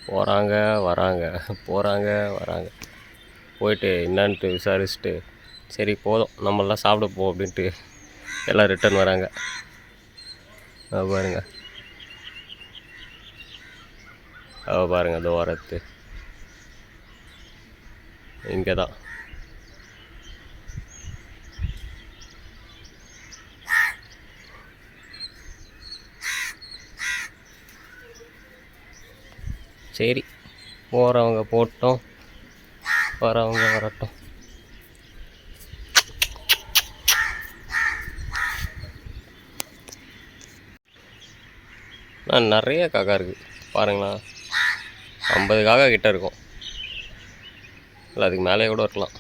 போகிறாங்க வராங்க, போகிறாங்க வராங்க. போயிட்டு என்னான்ட்டு விசாரிச்சுட்டு, சரி போதும் நம்மளாம் சாப்பிட போ அப்படின்ட்டு எல்லாம் ரிட்டர்ன் வராங்க. பாருங்க, பாருங்க, அதோ வரத்து இங்கே தான். சரி, போகிறவங்க போட்டோம், வரவங்க வரட்டும். நிறைய காக்கா இருக்குது பாருங்களேன். 50 காக்கா கிட்ட இருக்கும், இல்லை அதுக்கு மேலே கூட இருக்கலாம்.